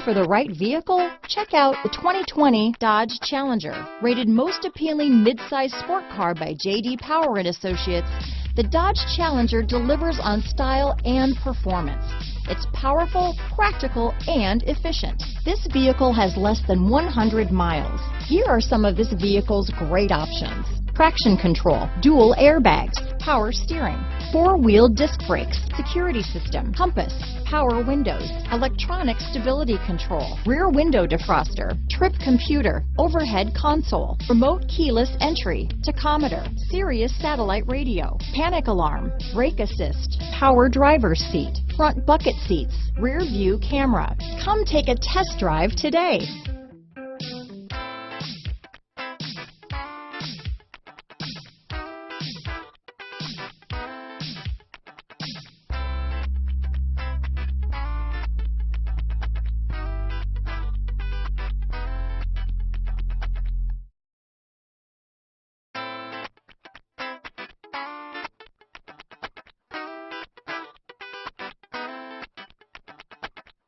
for the right vehicle? Check out the 2020 Dodge Challenger. Rated most appealing midsize sport car by J.D. Power and Associates, the Dodge Challenger delivers on style and performance. It's powerful, practical, and efficient. This vehicle has less than 100 miles. Here are some of this vehicle's great options: traction control, dual airbags, power steering, four-wheel disc brakes, security system, compass, power windows, electronic stability control, rear window defroster, trip computer, overhead console, remote keyless entry, tachometer, Sirius Satellite Radio, panic alarm, brake assist, power driver's seat, front bucket seats, rear view camera. Come take a test drive today.